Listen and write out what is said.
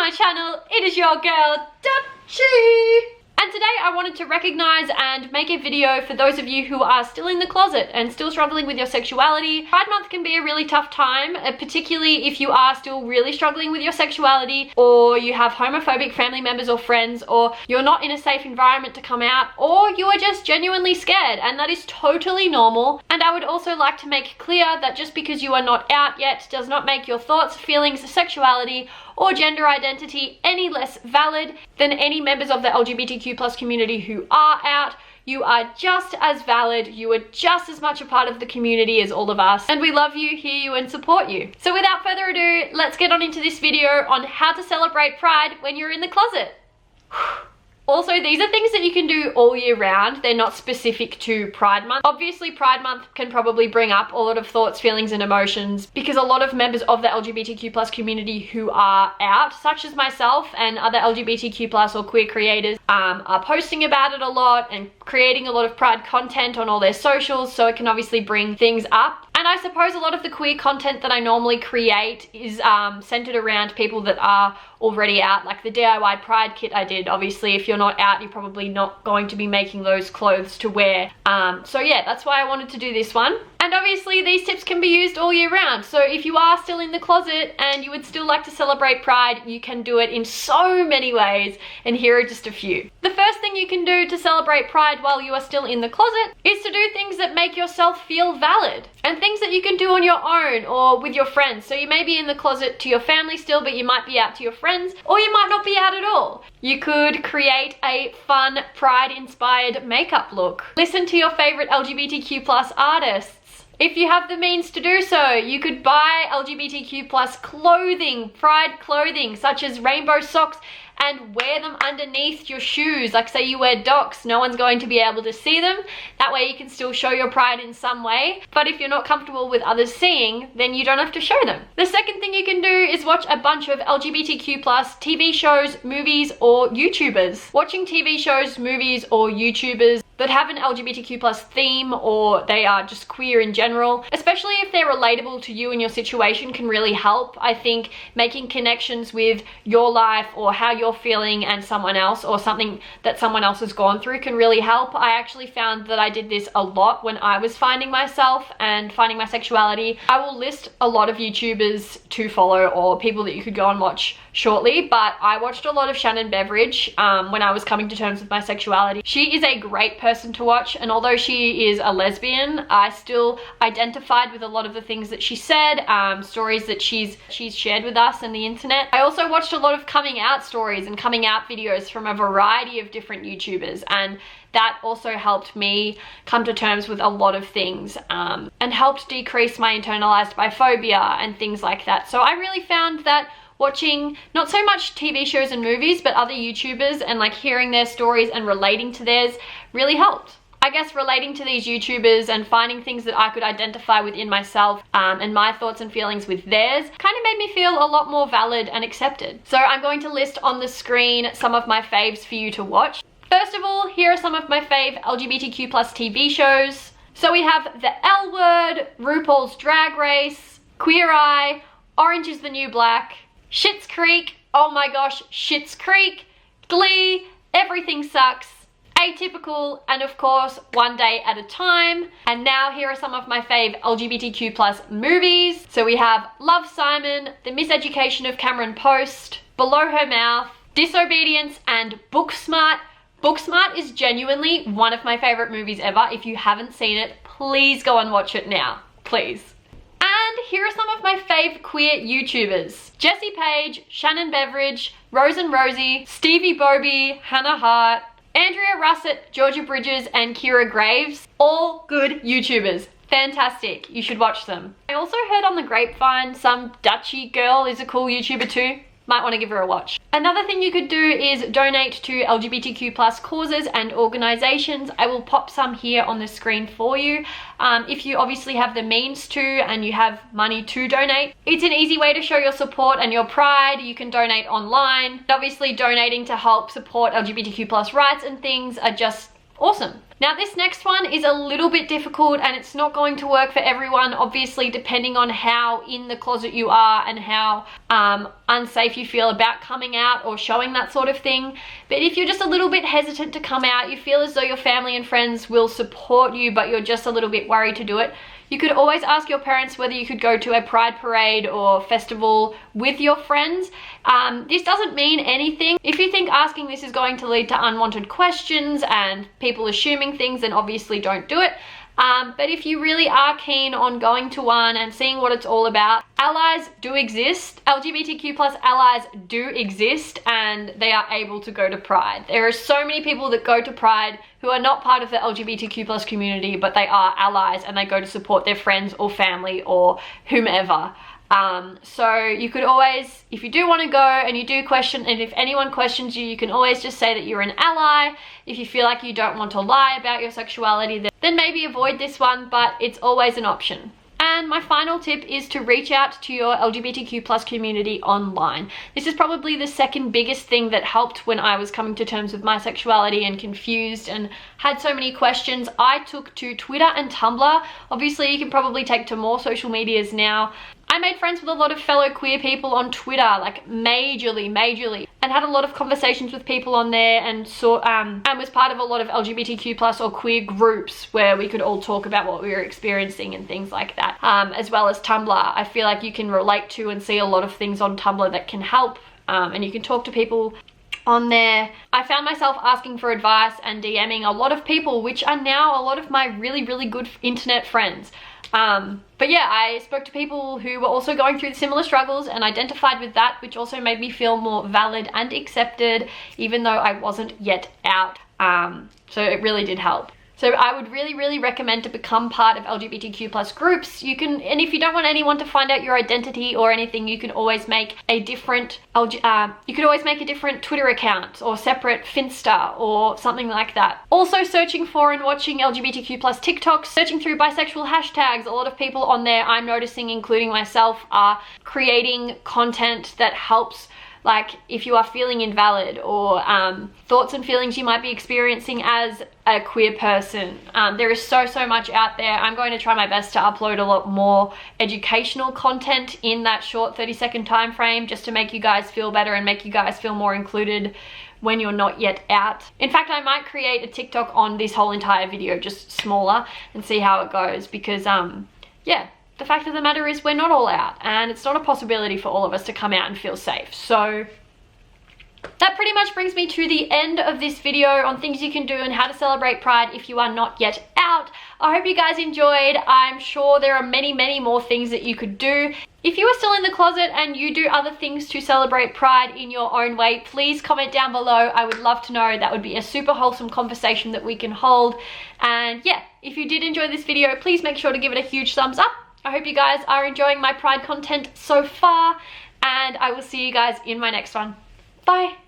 my channel. It is your girl, DUTCHY. And today I wanted to recognize and make a video for those of you who are still in the closet and still struggling with your sexuality. Pride Month can be a really tough time, particularly if you are still really struggling with your sexuality, or you have homophobic family members or friends, or you're not in a safe environment to come out, or you are just genuinely scared, and that is totally normal. And I would also like to make clear that just because you are not out yet does not make your thoughts, feelings, sexuality, or gender identity any less valid than any members of the LGBTQ+ community who are out. You are just as valid, you are just as much a part of the community as all of us, and we love you, hear you, and support you. So without further ado, let's get on into this video on how to celebrate Pride when you're in the closet. Also, these are things that you can do all year round. They're not specific to Pride Month. Obviously, Pride Month can probably bring up a lot of thoughts, feelings, and emotions because a lot of members of the LGBTQ+ community who are out, such as myself and other LGBTQ+ or queer creators, are posting about it a lot and creating a lot of Pride content on all their socials, so it can obviously bring things up. And I suppose a lot of the queer content that I normally create is centered around people that are already out, like the DIY Pride kit I did. Obviously, if you're not out, you're probably not going to be making those clothes to wear. So yeah, that's why I wanted to do this one. And obviously these tips can be used all year round. So if you are still in the closet and you would still like to celebrate Pride, you can do it in so many ways, and here are just a few. The first thing you can do to celebrate Pride while you are still in the closet is to do things that make yourself feel valid, and things that you can do on your own or with your friends. So you may be in the closet to your family still, but you might be out to your friends, or you might not be out at all. You could create a fun Pride-inspired makeup look. Listen to your favorite LGBTQ+ artists. If you have the means to do so, you could buy LGBTQ+ clothing, Pride clothing, such as rainbow socks, and wear them underneath your shoes. Like say you wear Docs, no one's going to be able to see them. That way you can still show your pride in some way. But if you're not comfortable with others seeing, then you don't have to show them. The second thing you can do is watch a bunch of LGBTQ+ TV shows, movies, or YouTubers. Watching TV shows, movies, or YouTubers that have an LGBTQ+ theme, or they are just queer in general, especially if they're relatable to you and your situation, can really help. I think making connections with your life or how you're feeling and someone else, or something that someone else has gone through, can really help. I actually found that I did this a lot when I was finding myself and finding my sexuality. I will list a lot of YouTubers to follow or people that you could go and watch shortly, but I watched a lot of Shannon Beveridge when I was coming to terms with my sexuality. She is a great person to watch, and although she is a lesbian, I still identified with a lot of the things that she said, stories that she's shared with us and the internet. I also watched a lot of coming out stories and coming out videos from a variety of different YouTubers, and that also helped me come to terms with a lot of things, and helped decrease my internalized biphobia and things like that. So I really found that watching not so much TV shows and movies, but other YouTubers and like hearing their stories and relating to theirs really helped. I guess relating to these YouTubers and finding things that I could identify within myself, and my thoughts and feelings with theirs, kind of made me feel a lot more valid and accepted. So I'm going to list on the screen some of my faves for you to watch. First of all, here are some of my fave LGBTQ+ TV shows. So we have The L Word, RuPaul's Drag Race, Queer Eye, Orange is the New Black, Schitt's Creek, oh my gosh, Schitt's Creek, Glee, Everything Sucks, Atypical, and of course, One Day at a Time. And now here are some of my fave LGBTQ+ movies. So we have Love, Simon, The Miseducation of Cameron Post, Below Her Mouth, Disobedience, and Booksmart. Booksmart is genuinely one of my favorite movies ever. If you haven't seen it, please go and watch it now, please. And here are some of my fave queer YouTubers: Jessie Page, Shannon Beveridge, Rose and Rosie, Stevie Bobby, Hannah Hart, Andrea Russett, Georgia Bridges, and Kira Graves. All good YouTubers. Fantastic. You should watch them. I also heard on the grapevine some Dutchy girl is a cool YouTuber too. Might want to give her a watch. Another thing you could do is donate to LGBTQ+ causes and organizations. I will pop some here on the screen for you. If you obviously have the means to and you have money to donate, it's an easy way to show your support and your pride. You can donate online. Obviously, donating to help support LGBTQ+ rights and things are just Awesome. Now this next one is a little bit difficult and it's not going to work for everyone, obviously, depending on how in the closet you are and how unsafe you feel about coming out or showing that sort of thing. But if you're just a little bit hesitant to come out, you feel as though your family and friends will support you, but you're just a little bit worried to do it, you could always ask your parents whether you could go to a pride parade or festival with your friends. This doesn't mean anything. If you think asking this is going to lead to unwanted questions and people assuming things, then obviously don't do it. But if you really are keen on going to one and seeing what it's all about, allies do exist. LGBTQ plus allies do exist and they are able to go to Pride. There are so many people that go to Pride who are not part of the LGBTQ plus community, but they are allies and they go to support their friends or family or whomever. So you could always, if you do want to go and you do question, and if anyone questions you, you can always just say that you're an ally. If you feel like you don't want to lie about your sexuality, then maybe avoid this one, but it's always an option. And my final tip is to reach out to your LGBTQ plus community online. This is probably the second biggest thing that helped when I was coming to terms with my sexuality and confused and had so many questions. I took to Twitter and Tumblr. Obviously, you can probably take to more social medias now. I made friends with a lot of fellow queer people on Twitter, like majorly, and had a lot of conversations with people on there and was part of a lot of LGBTQ plus or queer groups where we could all talk about what we were experiencing and things like that, as well as Tumblr. I feel like you can relate to and see a lot of things on Tumblr that can help, and you can talk to people on there. I found myself asking for advice and DMing a lot of people, which are now a lot of my really good internet friends. But yeah, I spoke to people who were also going through similar struggles and identified with that, which also made me feel more valid and accepted, even though I wasn't yet out. So it really did help. So I would really recommend to become part of LGBTQ plus groups. You can, and if you don't want anyone to find out your identity or anything, you can always make a different Twitter account or separate Finsta or something like that. Also searching for and watching LGBTQ plus TikToks, searching through bisexual hashtags. A lot of people on there, I'm noticing, including myself, are creating content that helps, like if you are feeling invalid or thoughts and feelings you might be experiencing as a queer person. There is so much out there. I'm going to try my best to upload a lot more educational content in that short 30-second time frame, just to make you guys feel better and make you guys feel more included when you're not yet out. In fact, I might create a TikTok on this whole entire video, just smaller, and see how it goes, because yeah, the fact of the matter is we're not all out and it's not a possibility for all of us to come out and feel safe. So that pretty much brings me to the end of this video on things you can do and how to celebrate Pride if you are not yet out. I hope you guys enjoyed. I'm sure there are many more things that you could do. If you are still in the closet and you do other things to celebrate Pride in your own way, please comment down below. I would love to know. That would be a super wholesome conversation that we can hold. And yeah, if you did enjoy this video, please make sure to give it a huge thumbs up. I hope you guys are enjoying my Pride content so far, and I will see you guys in my next one. Bye!